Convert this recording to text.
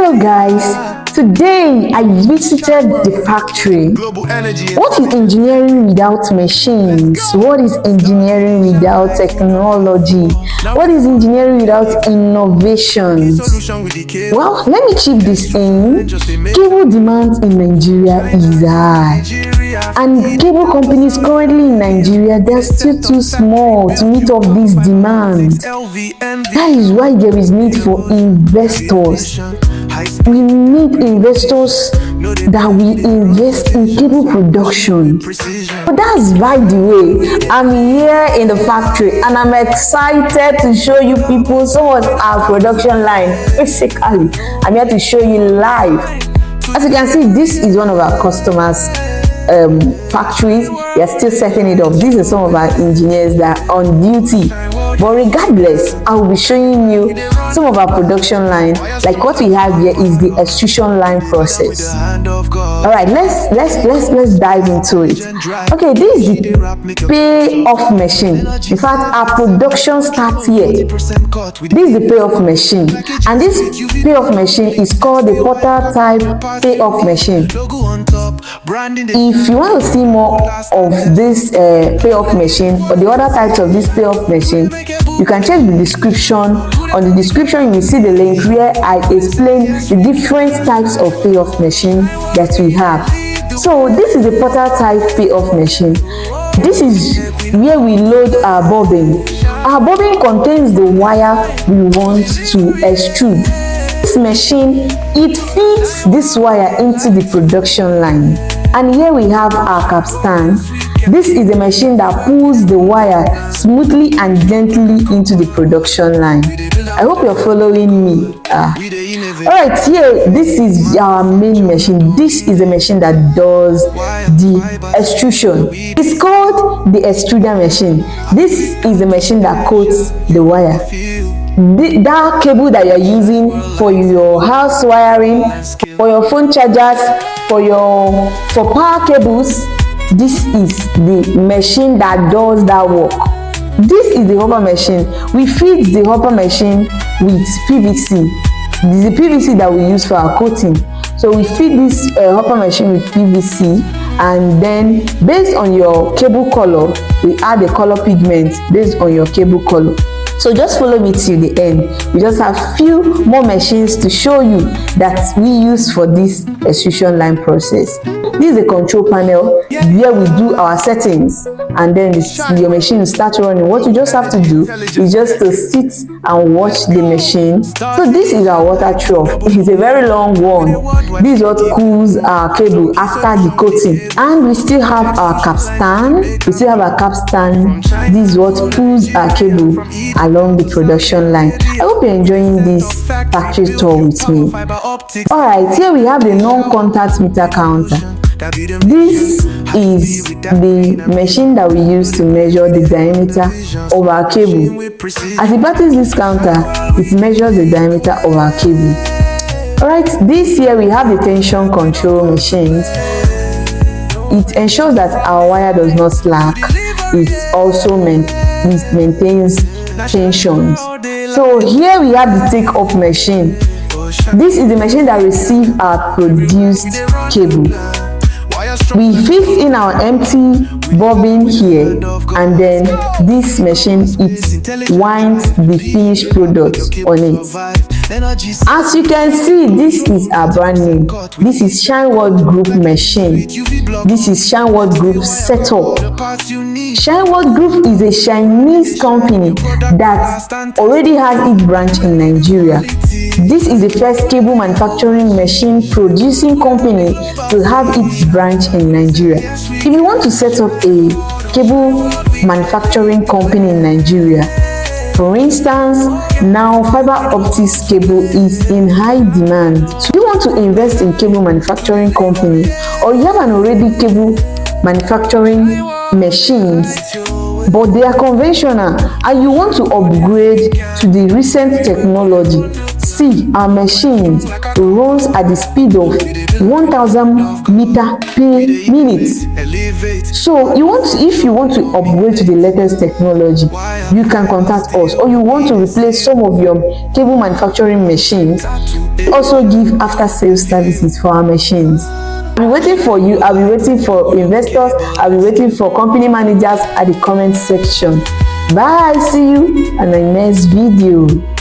Hello guys, today I visited the factory. What is engineering without machines? What is engineering without technology? What is engineering without innovations? Well, let me chip this in. Cable demand in Nigeria is high. And cable companies currently in Nigeria, they're still too small to meet up this demand. That is why there is need for investors. We need investors that will invest in cable production. But that's by the way, I'm here in the factory and I'm excited to show you people some of our production line. Basically, I'm here to show you live. As you can see, this is one of our customers' factories. We are still setting it up. These are some of our engineers that are on duty. But regardless, I will be showing you some of our production line. Like what we have here is the extrusion line process. All right, let's dive into it. Okay, this is the payoff machine. In fact, our production starts here. This is the payoff machine, and this payoff machine is called the portal type payoff machine. If you want to see more of this payoff machine or the other types of this payoff machine, you can check the description. On the description, you will see the link where I explain the different types of payoff machine that we have. So this is the portal type payoff machine. This is where we load our bobbin. Our bobbin contains the wire we want to extrude. This machine, it feeds this wire into the production line. And here we have our capstan. This is a machine that pulls the wire smoothly and gently into the production line. I hope you're following me. Alright, here, this is our main machine. This is a machine that does the extrusion. It's called the extruder machine. This is a machine that coats the wire. That cable that you're using for your house wiring, for your phone chargers, for power cables, this is the machine that does that work. This is the hopper machine. We feed the hopper machine with PVC. This is the PVC that we use for our coating. So we feed this hopper machine with PVC, and then based on your cable color, we add the color pigment based on your cable color. So just follow me till the end. We just have few more machines to show you that we use for this extrusion line process. This is the control panel where we do our settings, and then your machine will start running. What you just have to do is just to sit and watch the machine. So this is our water trough. It is a very long one. This is what cools our cable after the coating. And we still have our capstan. This is what pulls our cable along the production line. I hope you're enjoying this factory tour with me. Alright, here we have the non-contact meter counter. This is the machine that we use to measure the diameter of our cable. As it passes this counter, it measures the diameter of our cable. Alright, this here we have the tension control machines. It ensures that our wire does not slack. It also maintains tensions. So here we have the take-off machine. This is the machine that receives our produced cable. We fix in our empty bobbin here, and then this machine, it winds the finished product on it. As you can see, this is our brand name. This is Shineworld Group machine. This is Shineworld Group setup. Shineworld Group is a Chinese company that already has its branch in Nigeria. This is the first cable manufacturing machine producing company to have its branch in Nigeria. If you want to set up a cable manufacturing company in Nigeria, for instance, now fiber optics cable is in high demand. So you want to invest in cable manufacturing company, or you have an already cable manufacturing machines, but they are conventional, and you want to upgrade to the recent technology, See, our machines runs at the speed of 1000 meter per minute. So if you want to upgrade to the latest technology, you can contact us. Or you want to replace some of your cable manufacturing machines, also give after sales services for our machines. I'll be waiting for you. I'll be waiting for investors. I'll be waiting for company managers at the comment section. Bye. See you in the next video.